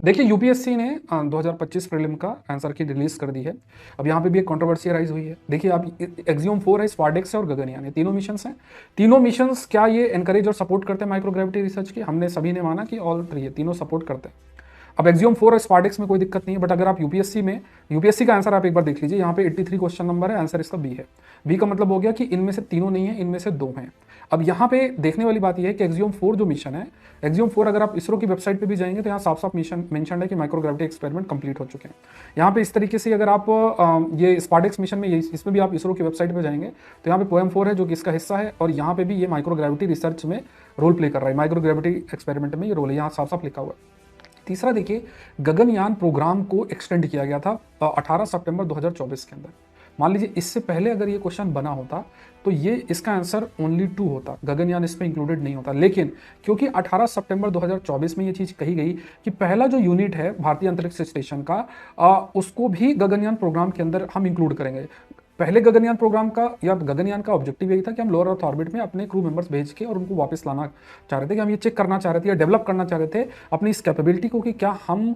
देखिए यूपीएससी ने 2025 प्रीलिम का आंसर की रिलीज कर दी है। अब यहाँ पे भी एक कंट्रोवर्सी राइज हुई है। देखिए आप एक्सियोम 4 है, स्पार्डेक्स है और गगनयान है, तीनों मिशंस हैं। तीनों मिशंस क्या ये एनकरेज और सपोर्ट करते हैं माइक्रोग्रेविटी रिसर्च की? हमने सभी ने माना कि ऑल थ्री है, तीनों सपोर्ट करते हैं। अब एक्सियोम 4 और स्पार्डेक्स में कोई दिक्कत नहीं है, बट अगर आप यूपीएससी का आंसर आप एक बार देख लीजिए। यहाँ पे 83 क्वेश्चन नंबर है, आंसर इसका बी है। बी का मतलब हो गया कि इनमें से तीनों नहीं है, इनमें से दो हैं। अब यहाँ पे देखने वाली बात यह है कि एक्सियोम 4 जो मिशन है, एक्सियोम 4 अगर आप इसरो की वेबसाइट पे भी जाएंगे तो यहाँ साफ साफ मिशन मेंशन है कि माइक्रोग्रेविटी एक्सपेरिमेंट कंप्लीट हो चुके हैं। यहाँ पे इस तरीके से अगर आप ये स्पार्डेक्स मिशन में इसमें भी आप इसरो की वेबसाइट पे जाएंगे तो यहाँ पे पोएम 4 है जो कि इसका हिस्सा है, और यहाँ पे भी ये माइक्रोग्रेविटी रिसर्च में रोल प्ले कर रहा है, माइक्रोग्रेविटी एक्सपेरिमेंट में ये रोल है, यहाँ साफ साफ लिखा हुआ है। तीसरा देखिए, गगनयान प्रोग्राम को एक्सटेंड किया गया था 18 सितंबर 2024 के अंदर। मान लीजिए इससे पहले अगर ये क्वेश्चन बना होता तो ये इसका आंसर ओनली 2 होता, गगनयान इसमें इंक्लूडेड नहीं होता। लेकिन क्योंकि 18 सितंबर 2024 में ये चीज़ कही गई कि पहला जो यूनिट है भारतीय अंतरिक्ष स्टेशन का, उसको भी गगनयान प्रोग्राम के अंदर हम इंक्लूड करेंगे। पहले गगनयान प्रोग्राम का या गगनयान का ऑब्जेक्टिव यही था कि हम लोअर अर्थ ऑर्बिट में अपने क्रू मेंबर्स भेज के और उनको वापस लाना चाह रहे थे, कि हम ये चेक करना चाह रहे थे या डेवलप करना चाह रहे थे अपनी इस कैपेबिलिटी को, कि क्या हम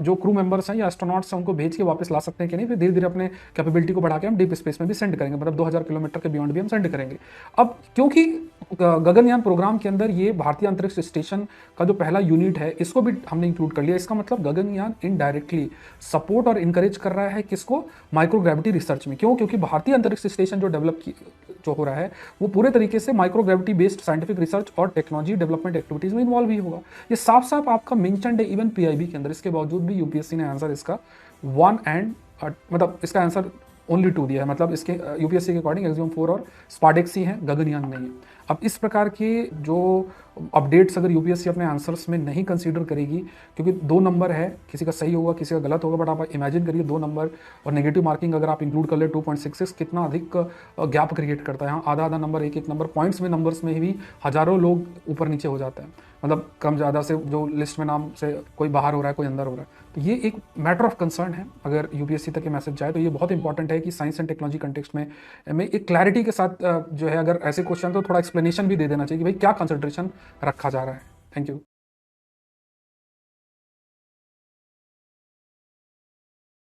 जो क्रू मेंबर्स हैं या एस्ट्रोनॉट्स हैं उनको भेज के वापस ला सकते हैं कि नहीं। फिर धीरे धीरे अपने कैपेबिलिटी को बढ़ा के हम डीप स्पेस में भी सेंड करेंगे, मतलब 2000 किलोमीटर के बियॉन्ड भी हम सेंड करेंगे। अब क्योंकि गगनयान प्रोग्राम के अंदर ये भारतीय अंतरिक्ष स्टेशन का जो पहला यूनिट है इसको भी हमने इंक्लूड कर लिया, इसका मतलब गगनयान इनडायरेक्टली सपोर्ट और इनकरेज कर रहा है किसको? माइक्रोग्रेविटी रिसर्च में। क्यों? क्योंकि भारतीय अंतरिक्ष स्टेशन जो हो रहा है वो पूरे तरीके से माइक्रोग्रेविटी बेस्ड साइंटिफिक रिसर्च और टेक्नोलॉजी डेवलपमेंट एक्टिविटीज में इन्वॉल्व ही होगा। ये साफ साफ आपका मेंशन्ड है इवन पीआईबी के अंदर। इसके बावजूद भी यूपीएससी ने आंसर इसका मतलब इसका आंसर ओनली 2 दिया है, मतलब इसके यूपीएससी के अकॉर्डिंग एक्सियोम 4 और स्पार्डेक्स ही हैं, गगनयान नहीं है। अब इस प्रकार के जो अपडेट्स अगर यूपीएससी अपने आंसर्स में नहीं कंसीडर करेगी, क्योंकि 2 नंबर है, किसी का सही होगा किसी का गलत होगा, बट आप इमेजिन करिए 2 नंबर और नेगेटिव मार्किंग अगर आप इंक्लूड कर ले 2.66, कितना अधिक गैप क्रिएट करता है। यहाँ आधा आधा नंबर, एक एक नंबर, पॉइंट्स में नंबर्स में भी हजारों लोग ऊपर नीचे हो जाते हैं, मतलब कम ज़्यादा से जो लिस्ट में नाम से कोई बाहर हो रहा है कोई अंदर हो रहा है। तो ये एक मैटर ऑफ कंसर्न है। अगर यूपीएससी तक ये मैसेज जाए तो ये बहुत इंपॉर्टेंट है कि साइंस एंड टेक्नोलॉजी कंटेक्स्ट में एक क्लैरिटी के साथ जो है, अगर ऐसे क्वेश्चन तो थोड़ा एक्सप्लेनेशन भी दे देना चाहिए कि भाई क्या कंसंट्रेशन रखा जा रहा है। Thank you.